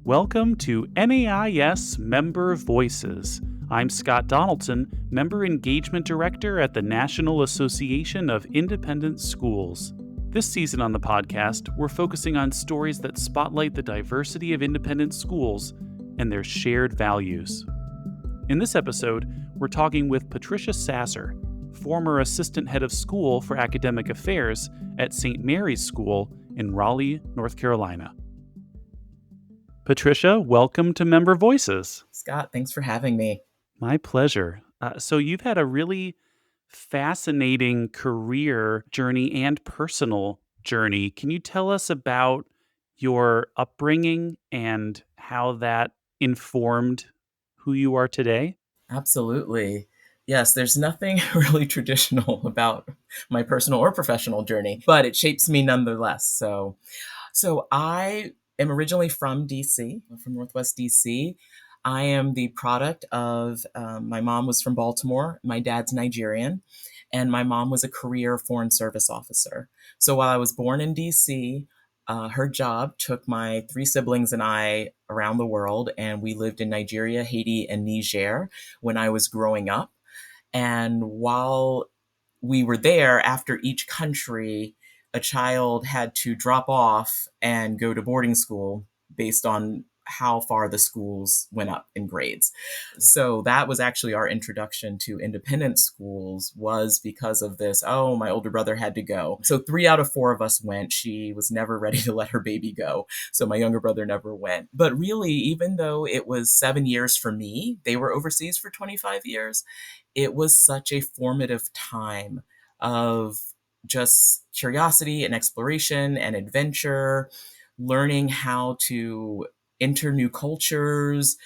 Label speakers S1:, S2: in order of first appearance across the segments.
S1: Welcome to NAIS Member Voices. I'm Scott Donaldson, Member Engagement Director at the National Association of Independent Schools. This season on the podcast, we're focusing on stories that spotlight the diversity of independent schools and their shared values. In this episode, we're talking with Patricia Sasser, former Assistant Head of School for Academic Affairs at St. Mary's School in Raleigh, North Carolina. Patricia, welcome to Member Voices.
S2: Scott, thanks for having me.
S1: My pleasure. So you've had a really fascinating career journey and personal journey. Can you tell us about your upbringing and how that informed who you are today?
S2: Absolutely. Yes, there's nothing really traditional about my personal or professional journey, but it shapes me nonetheless. So I am originally from DC, from Northwest DC. I am the product of my mom was from Baltimore, my dad's Nigerian, and my mom was a career Foreign Service officer. So while I was born in DC, her job took my three siblings and I around the world, and we lived in Nigeria, Haiti, and Niger when I was growing up. And while we were there, after each country, a child had to drop off and go to boarding school based on how far the schools went up in grades. So that was actually our introduction to independent schools, was because of this. Oh, my older brother had to go. So 3 out of 4 of us went. She was never ready to let her baby go. So my younger brother never went. But really, even though it was 7 years for me, they were overseas for 25 years. It was such a formative time of just curiosity and exploration and adventure, learning how to enter new cultures,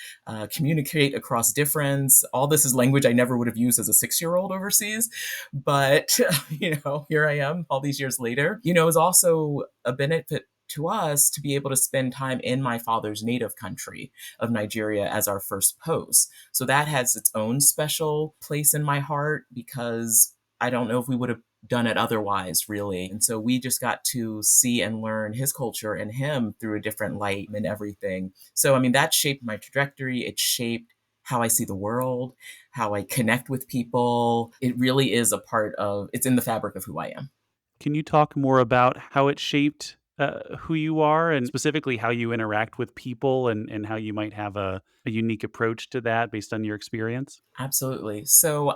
S2: communicate across difference. All this is language I never would have used as a 6-year-old overseas. But, here I am all these years later. It was also a benefit to us to be able to spend time in my father's native country of Nigeria as our first post. So that has its own special place in my heart, because I don't know if we would have done it otherwise, really. And so we just got to see and learn his culture and him through a different light and everything. So, that shaped my trajectory. It shaped how I see the world, how I connect with people. It really is it's in the fabric of who I am.
S1: Can you talk more about how it shaped who you are and specifically how you interact with people and how you might have a unique approach to that based on your experience?
S2: Absolutely. So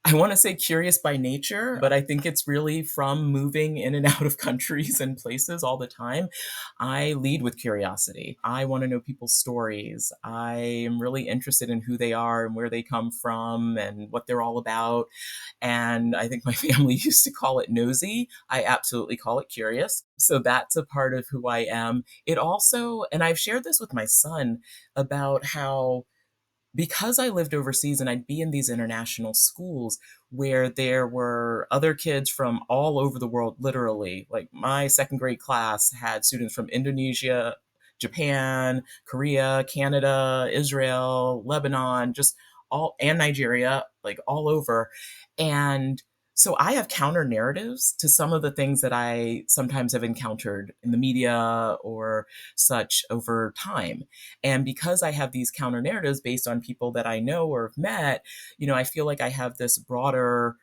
S2: I want to say curious by nature, but I think it's really from moving in and out of countries and places all the time. I lead with curiosity. I want to know people's stories. I am really interested in who they are and where they come from and what they're all about. And I think my family used to call it nosy. I absolutely call it curious. So that's a part of who I am. It also, and I've shared this with my son about how, because I lived overseas and I'd be in these international schools where there were other kids from all over the world, literally. Like my second grade class had students from Indonesia, Japan, Korea, Canada, Israel, Lebanon, just all, and Nigeria, like all over. And so I have counter narratives to some of the things that I sometimes have encountered in the media or such over time. And because I have these counter narratives based on people that I know or have met, I feel like I have this broader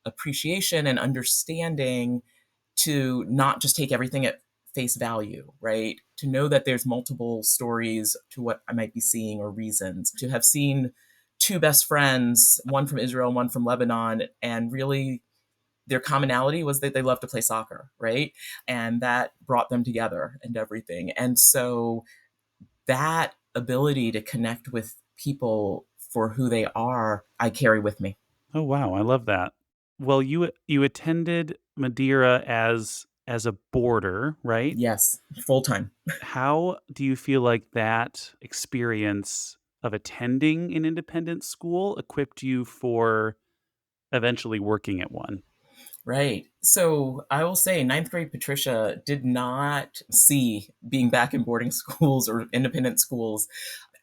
S2: appreciation and understanding to not just take everything at face value, right? To know that there's multiple stories to what I might be seeing or reasons. To have seen two best friends, one from Israel, one from Lebanon, and really their commonality was that they love to play soccer, right? And that brought them together and everything. And so that ability to connect with people for who they are, I carry with me.
S1: Oh wow, I love that. Well, you attended Madeira as a boarder, right?
S2: Yes, full time.
S1: How do you feel like that experience of attending an independent school equipped you for eventually working at one?
S2: Right. So I will say ninth grade Patricia did not see being back in boarding schools or independent schools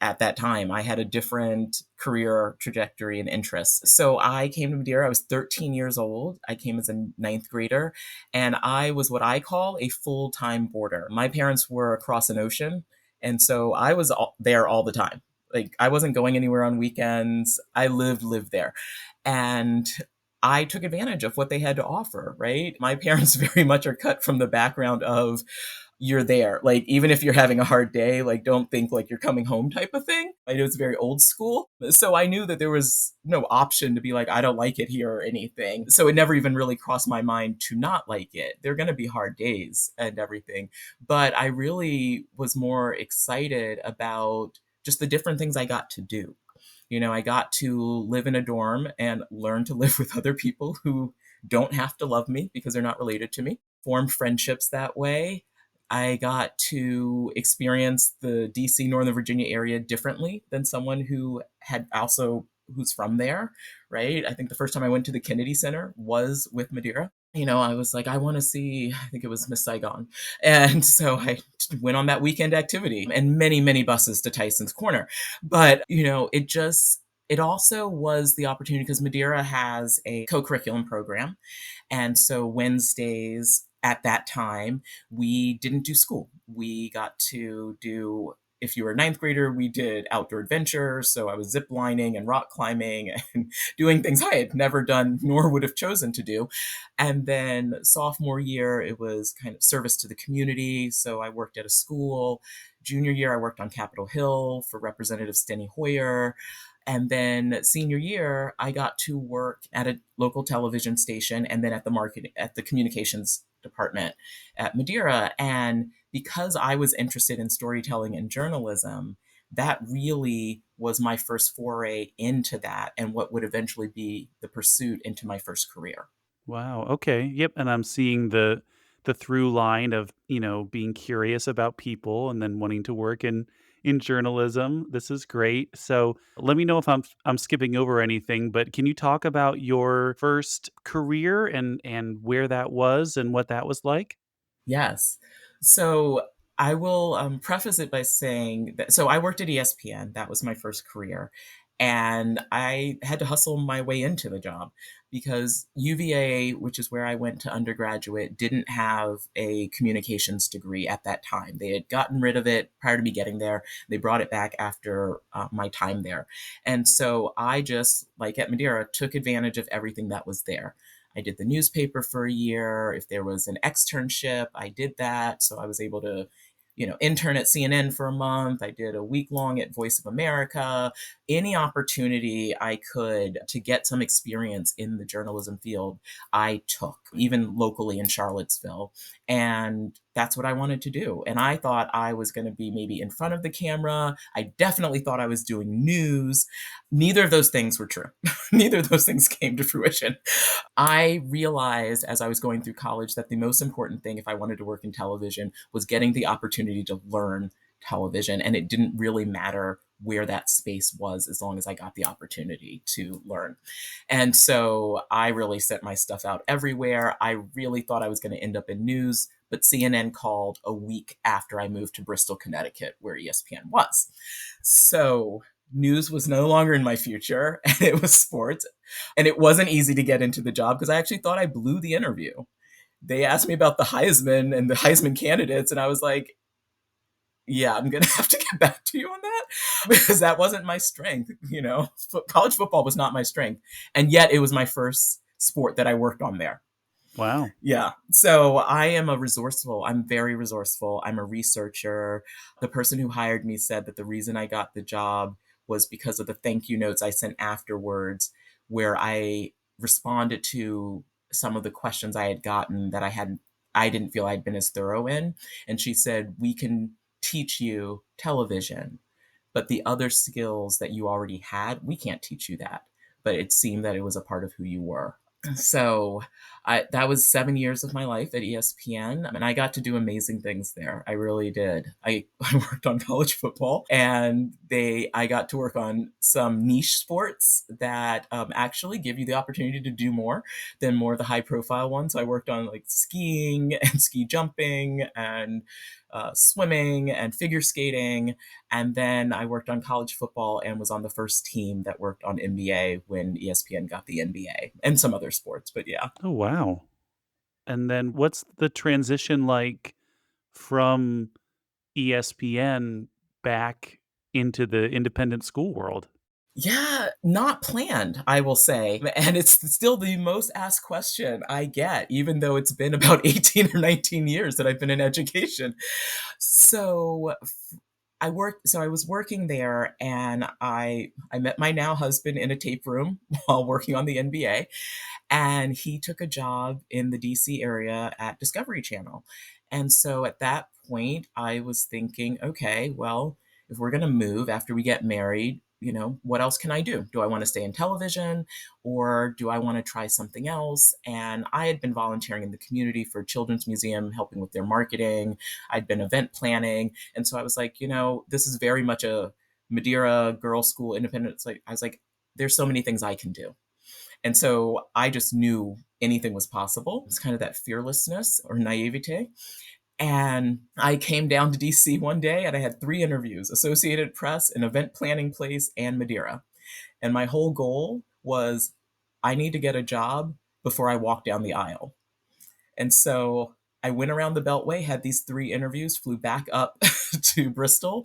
S2: at that time. I had a different career trajectory and interests. So I came to Madeira. I was 13 years old. I came as a ninth grader, and I was what I call a full time boarder. My parents were across an ocean, and so I was there all the time. Like I wasn't going anywhere on weekends. I lived there. And I took advantage of what they had to offer, right? My parents very much are cut from the background of you're there. Like, even if you're having a hard day, like, don't think like you're coming home type of thing. I know it's very old school. So I knew that there was no option to be like, I don't like it here or anything. So it never even really crossed my mind to not like it. There are going to be hard days and everything. But I really was more excited about just the different things I got to do. I got to live in a dorm and learn to live with other people who don't have to love me because they're not related to me, form friendships that way. I got to experience the DC, Northern Virginia area differently than someone who's from there, right? I think the first time I went to the Kennedy Center was with Madeira. I was like, I want to see, I think it was Miss Saigon. And so I went on that weekend activity and many, many buses to Tyson's Corner. But, it also was the opportunity because Madeira has a co curriculum program. And so Wednesdays at that time, we didn't do school. We got to do, if you were a ninth grader, we did outdoor adventures. So I was zip lining and rock climbing and doing things I had never done nor would have chosen to do. And then sophomore year, it was kind of service to the community. So I worked at a school. Junior year, I worked on Capitol Hill for Representative Steny Hoyer. And then senior year, I got to work at a local television station and then at the communications department at Madeira. And because I was interested in storytelling and journalism, that really was my first foray into that and what would eventually be the pursuit into my first career.
S1: Wow, okay, yep, and I'm seeing the through line of, being curious about people and then wanting to work in journalism. This is great. So, let me know if I'm skipping over anything, but can you talk about your first career and where that was and what that was like?
S2: Yes. So I will preface it by saying that. So I worked at ESPN. That was my first career. And I had to hustle my way into the job because UVA, which is where I went to undergraduate, didn't have a communications degree at that time. They had gotten rid of it prior to me getting there. They brought it back after my time there. And so I just, like at Madeira, took advantage of everything that was there. I did the newspaper for a year. If there was an externship, I did that. So I was able to, intern at CNN for a month. I did a week long at Voice of America. Any opportunity I could to get some experience in the journalism field, I took, even locally in Charlottesville. And that's what I wanted to do. And I thought I was going to be maybe in front of the camera. I definitely thought I was doing news. Neither of those things were true. Neither of those things came to fruition. I realized as I was going through college that the most important thing if I wanted to work in television was getting the opportunity to learn television. And it didn't really matter where that space was as long as I got the opportunity to learn. And so I really sent my stuff out everywhere. I really thought I was going to end up in news, but CNN called a week after I moved to Bristol, Connecticut, where ESPN was. So news was no longer in my future, and it was sports. And it wasn't easy to get into the job because I actually thought I blew the interview. They asked me about the Heisman and the Heisman candidates, and I was like, yeah, I'm going to have to get back to you on that because that wasn't my strength. College football was not my strength. And yet it was my first sport that I worked on there.
S1: Wow.
S2: Yeah. So I'm very resourceful. I'm a researcher. The person who hired me said that the reason I got the job was because of the thank you notes I sent afterwards, where I responded to some of the questions I had gotten that I didn't feel I'd been as thorough in. And she said, we can teach you television, but the other skills that you already had, we can't teach you that. But it seemed that it was a part of who you were. So that was 7 years of my life at ESPN, and I got to do amazing things there. I really did. I worked on college football, and I got to work on some niche sports that actually give you the opportunity to do more than more of the high profile ones. So I worked on like skiing and ski jumping and swimming and figure skating. And then I worked on college football and was on the first team that worked on NBA when ESPN got the NBA and some other sports. But yeah.
S1: Oh, wow. And then what's the transition like from ESPN back into the independent school world?
S2: Yeah, not planned, I will say. And it's still the most asked question I get, even though it's been about 18 or 19 years that I've been in education. So I was working there, and I met my now husband in a tape room while working on the NBA, and he took a job in the DC area at Discovery Channel. And so at that point, I was thinking, okay, well, if we're going to move after we get married, what else can I do? Do I want to stay in television, or do I want to try something else? And I had been volunteering in the community for Children's Museum, helping with their marketing. I'd been event planning. And so I was like, this is very much a Madeira girls' school independent. I was like, there's so many things I can do. And so I just knew anything was possible. It's kind of that fearlessness or naivete. And I came down to DC one day and I had 3 interviews: Associated Press, an event planning place, and Madeira. And my whole goal was I need to get a job before I walk down the aisle. And so I went around the Beltway, had these 3 interviews, flew back up to Bristol,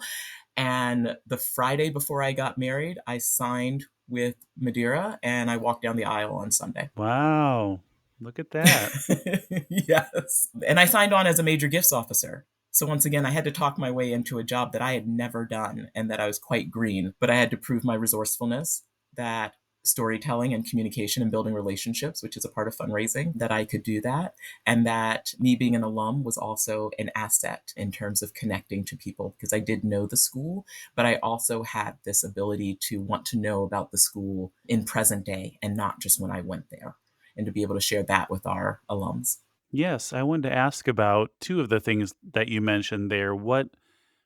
S2: and the Friday before I got married, I signed with Madeira and I walked down the aisle on Sunday.
S1: Wow. Look at that.
S2: Yes. And I signed on as a major gifts officer. So once again, I had to talk my way into a job that I had never done and that I was quite green, but I had to prove my resourcefulness, that storytelling and communication and building relationships, which is a part of fundraising, that I could do that. And that me being an alum was also an asset in terms of connecting to people, because I did know the school, but I also had this ability to want to know about the school in present day and not just when I went there, and to be able to share that with our alums.
S1: Yes, I wanted to ask about two of the things that you mentioned there. What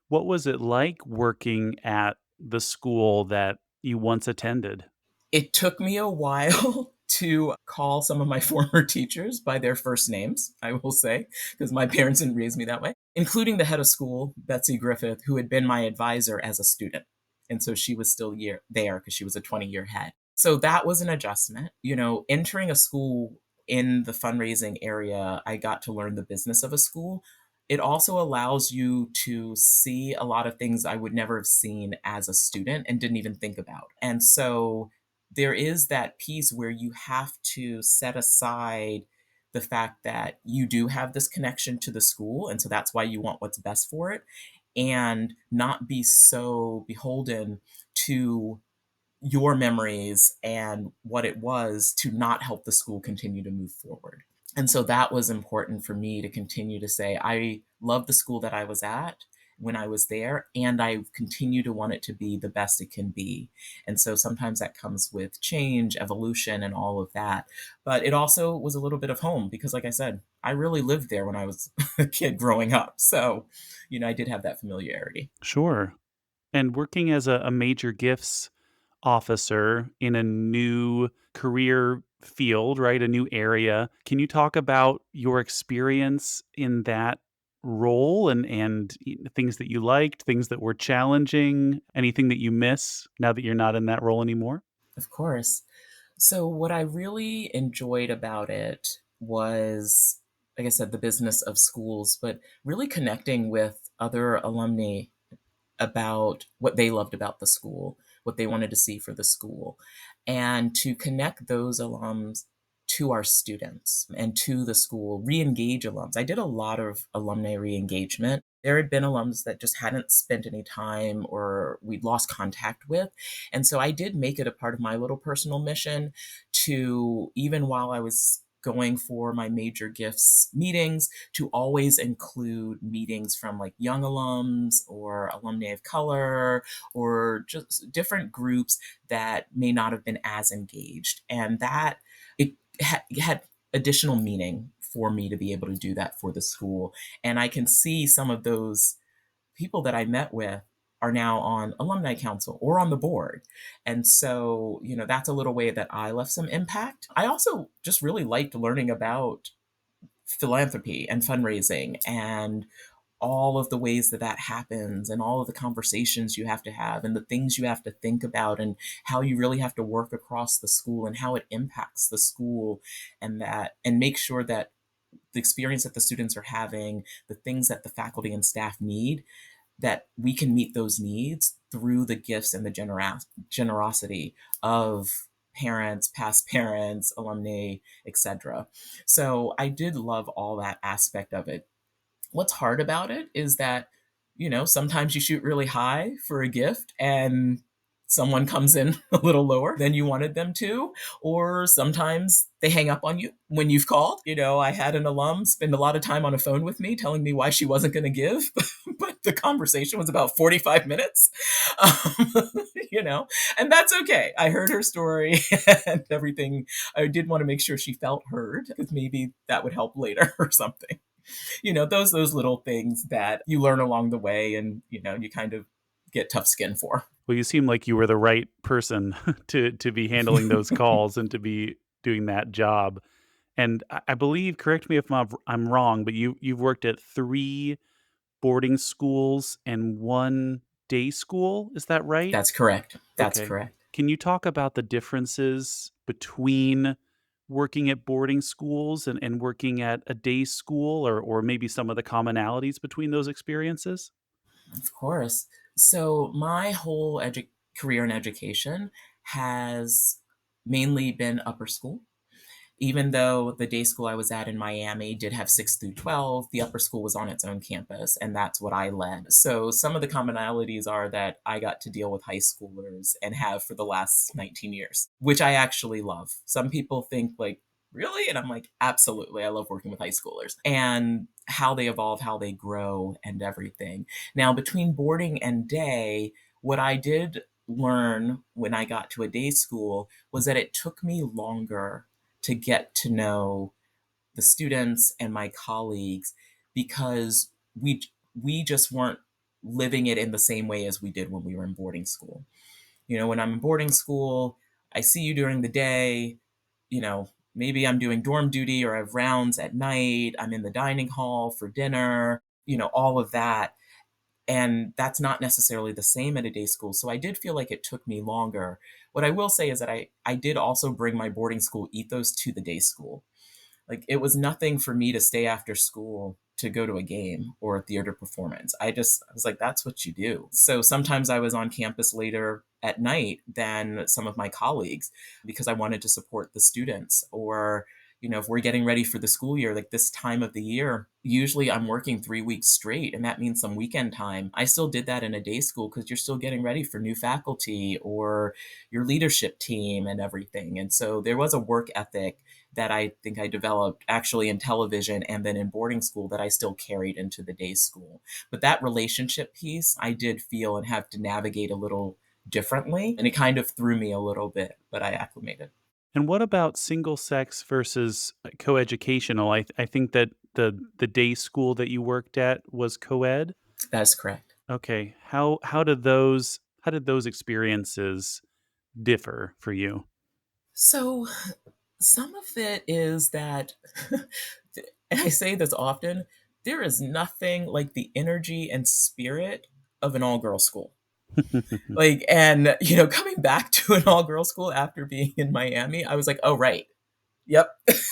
S1: was it like working at the school that you once attended?
S2: It took me a while to call some of my former teachers by their first names, I will say, because my parents didn't raise me that way, including the head of school, Betsy Griffith, who had been my advisor as a student. And so she was still there because she was a 20-year head. So that was an adjustment. Entering a school in the fundraising area, I got to learn the business of a school. It also allows you to see a lot of things I would never have seen as a student and didn't even think about. And so there is that piece where you have to set aside the fact that you do have this connection to the school. And so that's why you want what's best for it, and not be so beholden to your memories and what it was to not help the school continue to move forward. And so that was important for me to continue to say, I love the school that I was at when I was there, and I continue to want it to be the best it can be. And so sometimes that comes with change, evolution, and all of that. But it also was a little bit of home because, like I said, I really lived there when I was a kid growing up. So, I did have that familiarity.
S1: Sure. And working as a major gifts officer in a new career field, right? A new area. Can you talk about your experience in that role and things that you liked, things that were challenging, anything that you miss now that you're not in that role anymore?
S2: Of course. So, what I really enjoyed about it was, like I said, the business of schools, but really connecting with other alumni about what they loved about the school, what they wanted to see for the school, and to connect those alums to our students and to the school, re-engage alums. I did a lot of alumni re-engagement. There had been alums that just hadn't spent any time or we'd lost contact with. And so I did make it a part of my little personal mission to, even while I was going for my major gifts meetings, to always include meetings from like young alums or alumni of color or just different groups that may not have been as engaged. And that it had additional meaning for me to be able to do that for the school. And I can see some of those people that I met with are now on alumni council or on the board. And so, that's a little way that I left some impact. I also just really liked learning about philanthropy and fundraising and all of the ways that that happens and all of the conversations you have to have and the things you have to think about and how you really have to work across the school and how it impacts the school and make sure that the experience that the students are having, the things that the faculty and staff need, that we can meet those needs through the gifts and the generosity of parents, past parents, alumni, etc. So I did love all that aspect of it. What's hard about it is that, sometimes you shoot really high for a gift and someone comes in a little lower than you wanted them to, or sometimes they hang up on you when you've called. I had an alum spend a lot of time on a phone with me telling me why she wasn't going to give, but the conversation was about 45 minutes. Um, and that's okay. I heard her story and everything. I did want to make sure she felt heard because maybe that would help later or something. Those little things that you learn along the way and, you kind of get tough skin for.
S1: Well, you seem like you were the right person to be handling those calls and to be doing that job. And I believe, correct me if I'm wrong, but you've worked at 3 boarding schools and 1 day school, is that right?
S2: That's correct. That's
S1: Okay.
S2: correct.
S1: Can you talk about the differences between working at boarding schools and working at a day school or maybe some of the commonalities between those experiences?
S2: Of course. So my whole career in education has mainly upper upper school. Even though the day school I was at in Miami did have 6 through 12, the upper school was on its own campus, and that's what I led. So some of the commonalities are that I got to deal with high schoolers and have for the last 19 years, which I actually love. Some people think, like, really? And I'm like, absolutely. I love working with high schoolers and how they evolve, how they grow, and everything. Now, between boarding and day, what I did learn when I got to a day school was that it took me longer to get to know the students and my colleagues because we just weren't living it in the same way as we did when we were in boarding school. When I'm in boarding school, I see you during the day, maybe I'm doing dorm duty or I have rounds at night, I'm in the dining hall for dinner, all of that. And that's not necessarily the same at a day school. So I did feel like it took me longer. What I will say is that I did also bring my boarding school ethos to the day school. Like, it was nothing for me to stay after school to go to a game or a theater performance. I was like, that's what you do. So sometimes I was on campus later at night than some of my colleagues because I wanted to support the students. Or, if we're getting ready for the school year, like this time of the year, usually I'm working 3 weeks straight, and that means some weekend time. I still did that in a day school because you're still getting ready for new faculty or your leadership team and everything. And so there was a work ethic that I think I developed actually in television and then in boarding school that I still carried into the day school. But that relationship piece, I did feel and have to navigate a little differently. And it kind of threw me a little bit, but I acclimated.
S1: And what about single sex versus coeducational? I think that the day school that you worked at was coed.
S2: That's correct.
S1: Okay. How did those experiences differ for you?
S2: So some of it is that, and I say this often, there is nothing like the energy and spirit of an all girl school. Like, and, coming back to an all girl school after being in Miami, I was like, oh, right. Yep,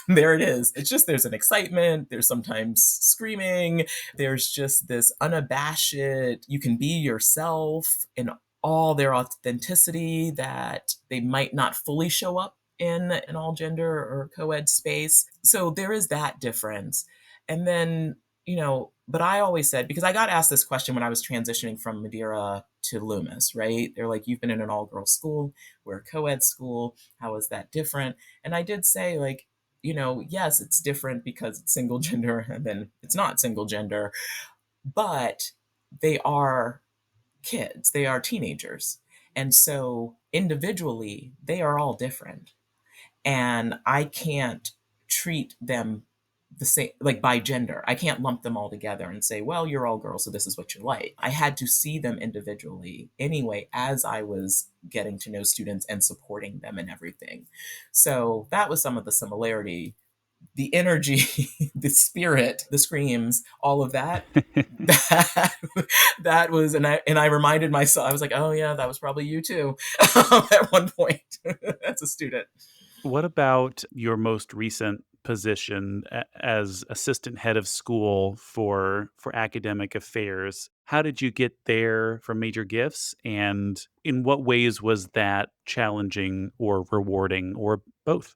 S2: there it is. It's just there's an excitement, there's sometimes screaming, there's just this unabashed, you can be yourself in all their authenticity that they might not fully show up in an all gender or co ed space. So there is that difference. And then, but I always said, because I got asked this question when I was transitioning from Madeira to Loomis, right? They're like, you've been in an all girls school, we're a co ed school. How is that different? And I did say, like, yes, it's different because it's single gender and then it's not single gender, but they are kids, they are teenagers. And so individually, they are all different. and I can't treat them the same, like by gender. I can't lump them all together and say, well, you're all girls, so this is what you're like. I had to see them individually anyway as I was getting to know students and supporting them and everything. So that was some of the similarity, the energy, the spirit, the screams, all of that. That that was, and I reminded myself, I was like, oh yeah, that was probably you too, at one point as a student.
S1: What about your most recent position as assistant head of school for academic affairs? How did you get there from Major Gifts, and in what ways was that challenging or rewarding or both?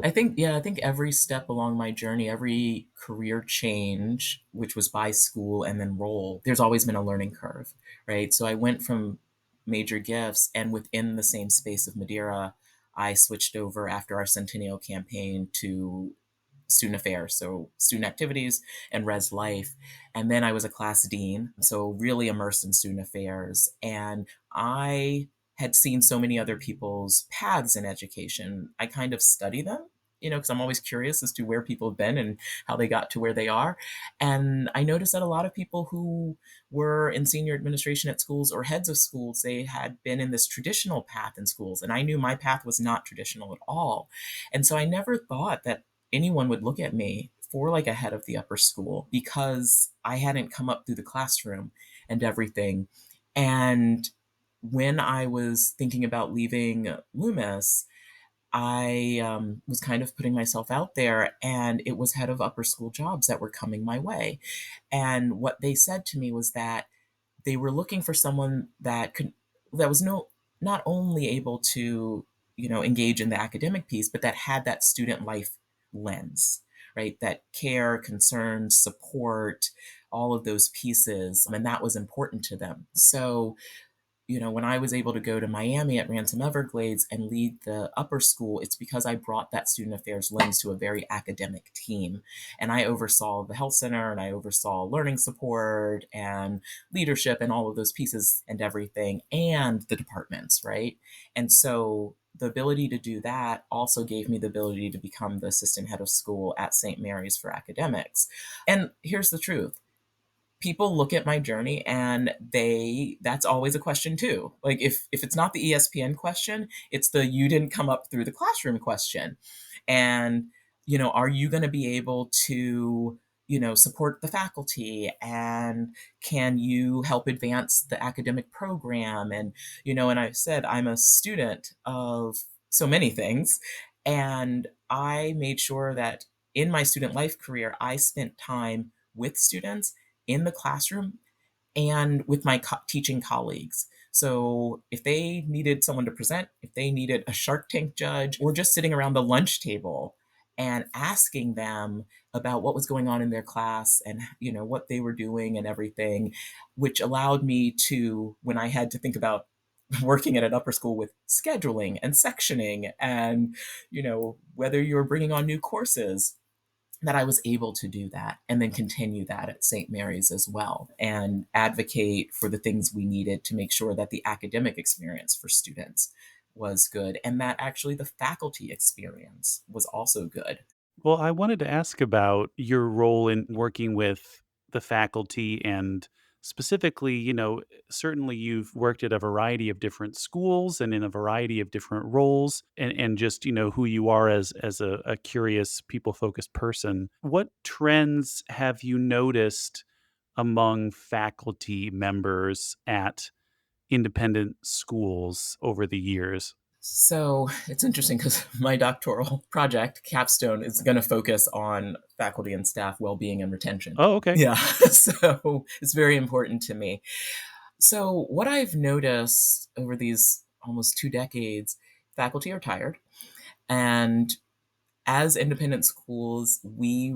S2: I think, yeah, I think every step along my journey, every career change, which was by school and then role, there's always been a learning curve, right? So I went from Major Gifts, and within the same space of Madeira, I switched over after our Centennial campaign to student affairs, so student activities and res life. And then I was a class dean, so really immersed in student affairs. And I had seen so many other people's paths in education. I kind of study them, because I'm always curious as to where people have been and how they got to where they are. And I noticed that a lot of people who were in senior administration at schools or heads of schools, they had been in this traditional path in schools. And I knew my path was not traditional at all. And so I never thought that anyone would look at me for like a head of the upper school because I hadn't come up through the classroom and everything. And when I was thinking about leaving Loomis, I was kind of putting myself out there, and it was head of upper school jobs that were coming my way. And what they said to me was that they were looking for someone that was not only able to engage in the academic piece, but that had that student life lens, right? That care, concern, support, all of those pieces, and that was important to them. So when I was able to go to Miami at Ransom Everglades and lead the upper school, it's because I brought that student affairs lens to a very academic team. And I oversaw the health center, and I oversaw learning support and leadership and all of those pieces and everything, and the departments, right? And so the ability to do that also gave me the ability to become the assistant head of school at St. Mary's for academics. And here's the truth, people look at my journey and that's always a question too. Like if it's not the ESPN question, it's the you didn't come up through the classroom question. And are you going to be able to support the faculty, and can you help advance the academic program? And and I said I'm a student of so many things, and I made sure that in my student life career I spent time with students in the classroom and with my teaching colleagues. So if they needed someone to present, if they needed a Shark Tank judge, or just sitting around the lunch table and asking them about what was going on in their class and what they were doing and everything, which allowed me to, when I had to think about working at an upper school with scheduling and sectioning and whether you're bringing on new courses, that I was able to do that and then continue that at St. Mary's as well and advocate for the things we needed to make sure that the academic experience for students was good and that actually the faculty experience was also good.
S1: Well, I wanted to ask about your role in working with the faculty and specifically, certainly you've worked at a variety of different schools and in a variety of different roles and just, who you are as a curious, people focused person. What trends have you noticed among faculty members at independent schools over the years?
S2: So it's interesting because my doctoral project, capstone, is going to focus on faculty and staff well-being and retention.
S1: Oh, okay.
S2: Yeah, so it's very important to me. So what I've noticed over these almost 2 decades, faculty are tired, and as independent schools, we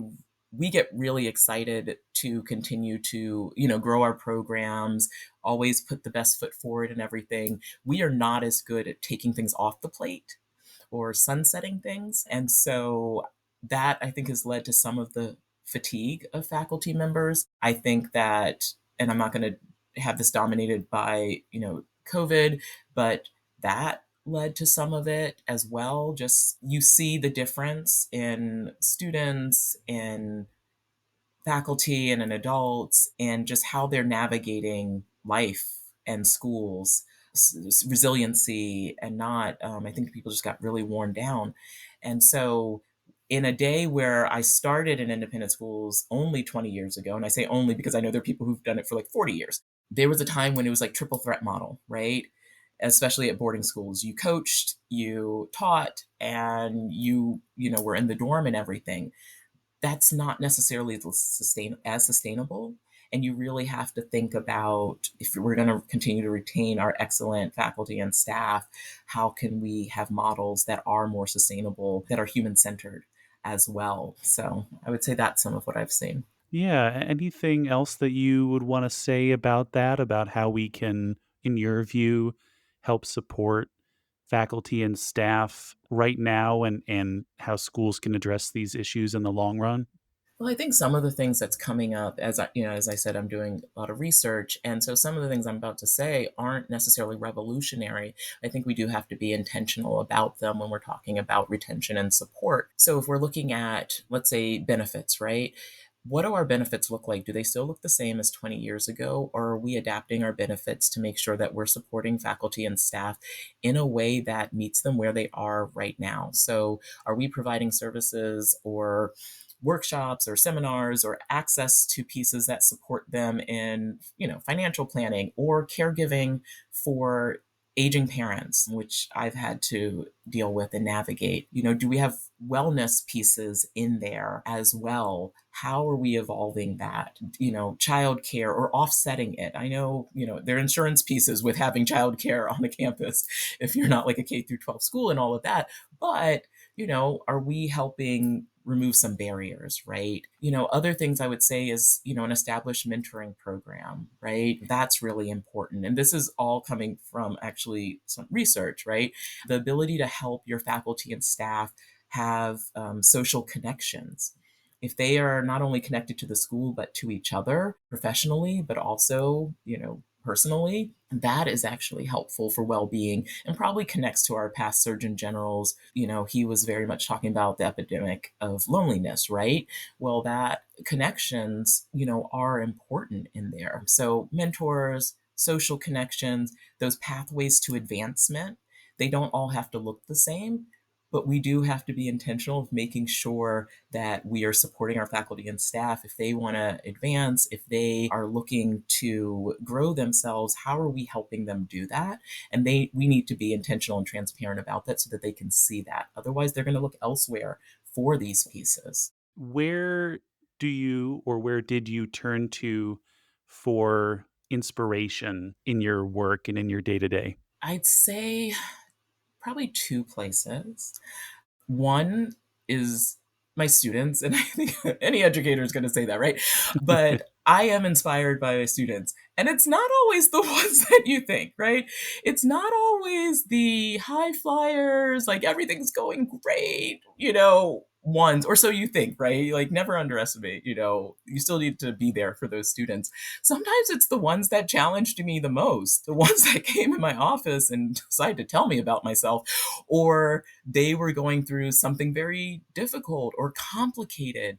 S2: get really excited to continue to grow our programs, always put the best foot forward and everything. We are not as good at taking things off the plate or sunsetting things, and so that I think has led to some of the fatigue of faculty members. I think that, and I'm not going to have this dominated by COVID, but that led to some of it as well. Just you see the difference in students, in faculty, and in adults, and just how they're navigating life and schools, resiliency, and not. I think people just got really worn down. And so, in a day where I started in independent schools only 20 years ago, and I say only because I know there are people who've done it for like 40 years, there was a time when it was like triple threat model, right? Especially at boarding schools, you coached, you taught, and you were in the dorm and everything. That's not necessarily sustainable. And you really have to think about, if we're going to continue to retain our excellent faculty and staff, how can we have models that are more sustainable, that are human centered as well? So I would say that's some of what I've seen.
S1: Yeah, anything else that you would wanna say about that, about how we can, in your view, help support faculty and staff right now and how schools can address these issues in the long run?
S2: Well, I think some of the things that's coming up, as I said, I'm doing a lot of research, and so some of the things I'm about to say aren't necessarily revolutionary. I think we do have to be intentional about them when we're talking about retention and support. So if we're looking at, let's say, benefits, right? What do our benefits look like? Do they still look the same as 20 years ago, or are we adapting our benefits to make sure that we're supporting faculty and staff in a way that meets them where they are right now? So are we providing services or workshops or seminars or access to pieces that support them in, financial planning or caregiving for aging parents, which I've had to deal with and navigate? Do we have wellness pieces in there as well? How are we evolving that? Childcare or offsetting it. I know, there are insurance pieces with having childcare on a campus if you're not like a K through 12 school and all of that. But are we helping remove some barriers, right? Other things I would say is, an established mentoring program, right? That's really important. And this is all coming from actually some research, right? The ability to help your faculty and staff have social connections. If they are not only connected to the school, but to each other professionally, but also, personally, that is actually helpful for well-being and probably connects to our past Surgeon General's. He was very much talking about the epidemic of loneliness, right? Well, that connections, are important in there. So mentors, social connections, those pathways to advancement, they don't all have to look the same, but we do have to be intentional of making sure that we are supporting our faculty and staff. If they want to advance, if they are looking to grow themselves, how are we helping them do that? And we need to be intentional and transparent about that so that they can see that. Otherwise, they're going to look elsewhere for these pieces.
S1: Where do you or where did you turn to for inspiration in your work and in your day-to-day?
S2: I'd say probably two places. One is my students, and I think any educator is going to say that, right? But I am inspired by my students, and it's not always the ones that you think, right? It's not always the high flyers, like everything's going great, ones, or so you think, right? Like, never underestimate, you still need to be there for those students. Sometimes it's the ones that challenged me the most, the ones that came in my office and decided to tell me about myself, or they were going through something very difficult or complicated.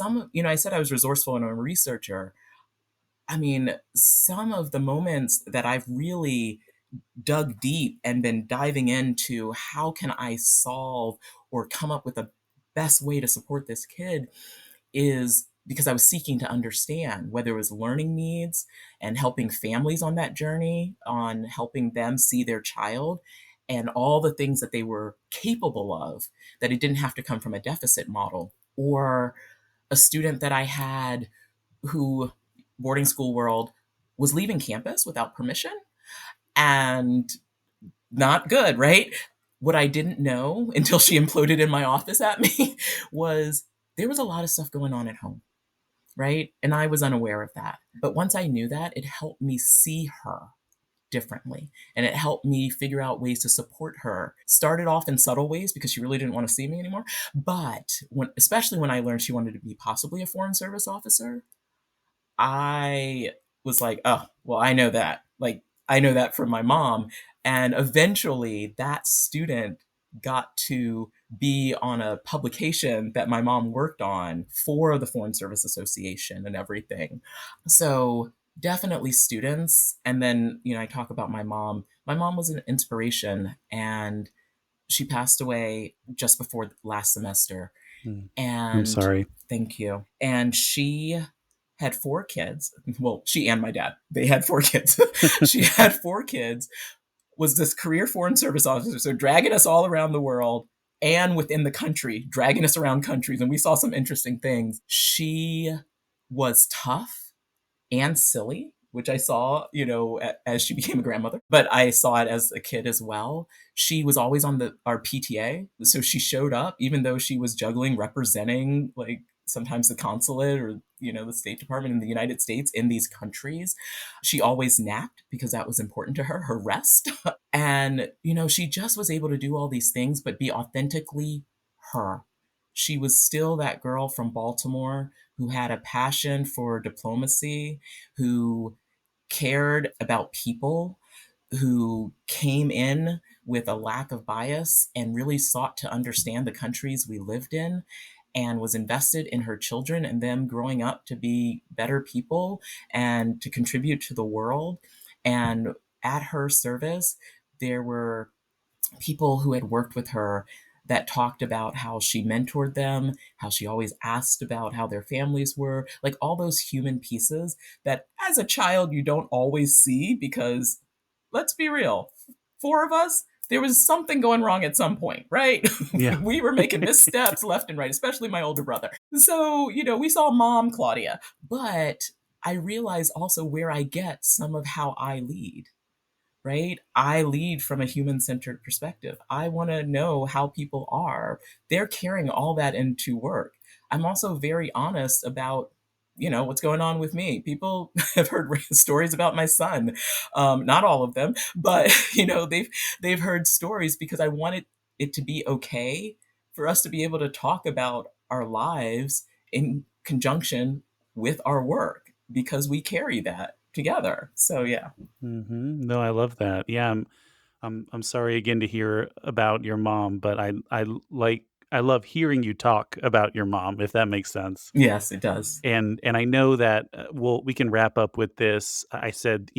S2: I said I was resourceful and a researcher. I mean, some of the moments that I've really dug deep and been diving into how can I solve or come up with the best way to support this kid is because I was seeking to understand whether it was learning needs and helping families on that journey, on helping them see their child and all the things that they were capable of, that it didn't have to come from a deficit model. Or a student that I had who, boarding school world, was leaving campus without permission, and not good, right? What I didn't know until she imploded in my office at me was there was a lot of stuff going on at home, right? And I was unaware of that. But once I knew that, it helped me see her differently. And it helped me figure out ways to support her. Started off in subtle ways because she really didn't want to see me anymore. But especially when I learned she wanted to be possibly a foreign service officer, I was like, oh, well, I know that. Like, I know that from my mom. And eventually that student got to be on a publication that my mom worked on for the Foreign Service Association and everything. So definitely students. And then, I talk about my mom. My mom was an inspiration, and she passed away just before last semester.
S1: Mm. I'm
S2: And
S1: sorry.
S2: thank you. And she had 4 kids. Well, she and my dad, they had 4 kids. She had 4 kids, was this career foreign service officer, so dragging us all around the world and within the country, dragging us around countries. And we saw some interesting things. She was tough and silly, which I saw, as she became a grandmother, but I saw it as a kid as well. She was always on our PTA. So she showed up, even though she was juggling, representing like sometimes the consulate or, the State Department in the United States in these countries. She always napped because that was important to her rest. And, she just was able to do all these things, but be authentically her. She was still that girl from Baltimore who had a passion for diplomacy, who cared about people, who came in with a lack of bias and really sought to understand the countries we lived in, and was invested in her children and them growing up to be better people and to contribute to the world. And at her service, there were people who had worked with her that talked about how she mentored them, how she always asked about how their families were, like all those human pieces that as a child you don't always see because, let's be real, 4 of us, there was something going wrong at some point, right?
S1: Yeah.
S2: We were making missteps left and right, especially my older brother. So, we saw Mom Claudia, but I realized also where I get some of how I lead, right? I lead from a human centered perspective. I want to know how people are. They're carrying all that into work. I'm also very honest about, what's going on with me. People have heard stories about my son. Not all of them, but they've heard stories because I wanted it to be okay for us to be able to talk about our lives in conjunction with our work because we carry that together. So yeah.
S1: No, I love that. Yeah, I'm sorry again to hear about your mom, but I love hearing you talk about your mom, if that makes sense.
S2: Yes, it does.
S1: And I know that, we can wrap up with this. I said,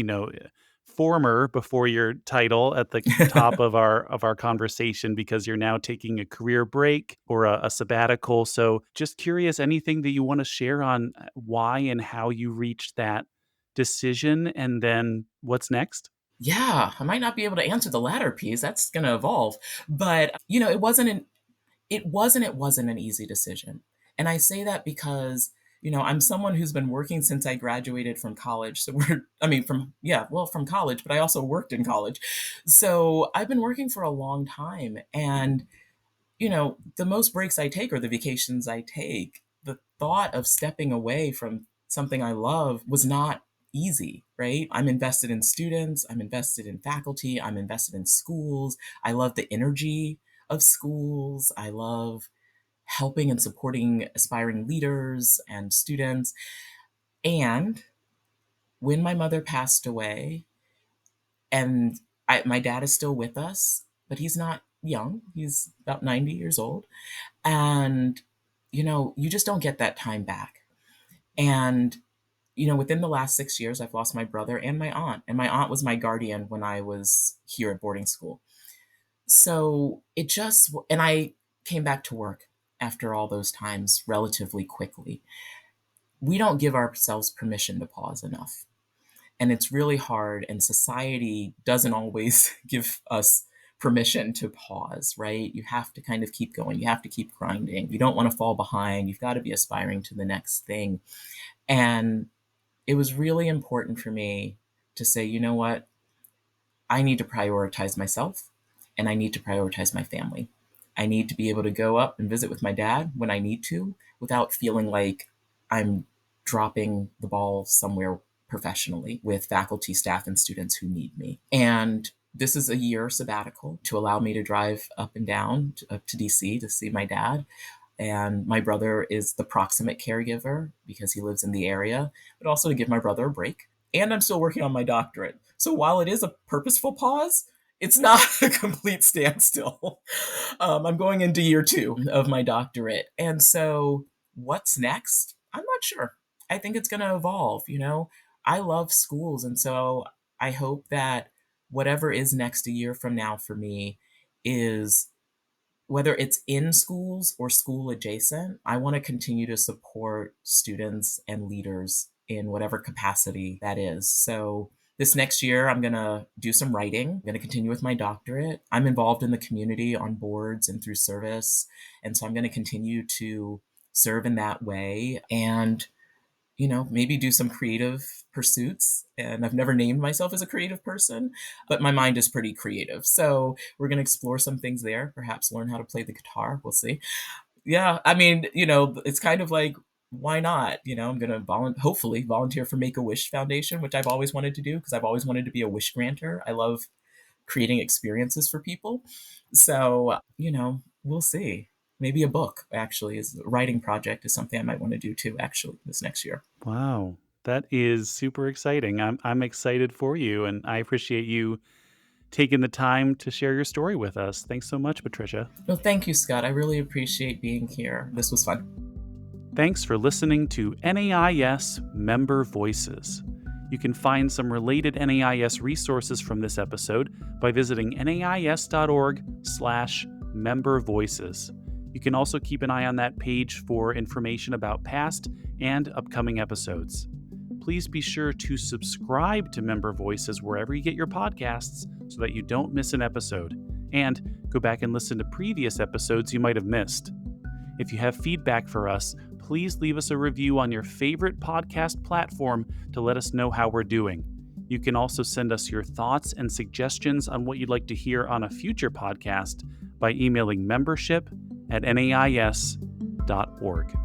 S1: former before your title at the top of our conversation because you're now taking a career break or a sabbatical. So just curious, anything that you want to share on why and how you reached that decision and then what's next?
S2: Yeah, I might not be able to answer the latter piece. That's going to evolve. But, it wasn't an easy decision. And I say that because, I'm someone who's been working since I graduated from college. So from college, but I also worked in college. So I've been working for a long time. And the most breaks I take are the vacations I take. The thought of stepping away from something I love was not easy, right? I'm invested in students, I'm invested in faculty, I'm invested in schools. I love the energy of schools. I love helping and supporting aspiring leaders and students. And when my mother passed away, and my dad is still with us, but he's not young, he's about 90 years old. And, you just don't get that time back. And, within the last 6 years, I've lost my brother and my aunt. And my aunt was my guardian when I was here at boarding school. So and I came back to work after all those times relatively quickly. We don't give ourselves permission to pause enough. And it's really hard, and society doesn't always give us permission to pause, right? You have to kind of keep going. You have to keep grinding. You don't want to fall behind. You've got to be aspiring to the next thing. And it was really important for me to say, you know what? I need to prioritize myself, and I need to prioritize my family. I need to be able to go up and visit with my dad when I need to without feeling like I'm dropping the ball somewhere professionally with faculty, staff, and students who need me. And this is a year sabbatical to allow me to drive up and down up to DC to see my dad. And my brother is the proximate caregiver because he lives in the area, but also to give my brother a break. And I'm still working on my doctorate. So while it is a purposeful pause, It's not a complete standstill. I'm going into year 2 of my doctorate. And so what's next? I'm not sure. I think it's going to evolve. I love schools. And so I hope that whatever is next a year from now for me is whether it's in schools or school adjacent, I want to continue to support students and leaders in whatever capacity that is. So this next year, I'm going to do some writing. I'm going to continue with my doctorate. I'm involved in the community on boards and through service. And so I'm going to continue to serve in that way and maybe do some creative pursuits. And I've never named myself as a creative person, but my mind is pretty creative. So we're going to explore some things there, perhaps learn how to play the guitar. We'll see. Yeah. I mean, it's kind of like, why not? I'm going to hopefully volunteer for Make-A-Wish Foundation, which I've always wanted to do because I've always wanted to be a wish granter. I love creating experiences for people. So, we'll see. Maybe a book actually is a writing project is something I might want to do too, actually, this next year.
S1: Wow, that is super exciting. I'm excited for you, and I appreciate you taking the time to share your story with us. Thanks so much, Patricia.
S2: Well, thank you, Scott. I really appreciate being here. This was fun.
S1: Thanks for listening to NAIS Member Voices. You can find some related NAIS resources from this episode by visiting nais.org/member voices. You can also keep an eye on that page for information about past and upcoming episodes. Please be sure to subscribe to Member Voices wherever you get your podcasts so that you don't miss an episode. And go back and listen to previous episodes you might have missed. If you have feedback for us, please leave us a review on your favorite podcast platform to let us know how we're doing. You can also send us your thoughts and suggestions on what you'd like to hear on a future podcast by emailing membership@nais.org.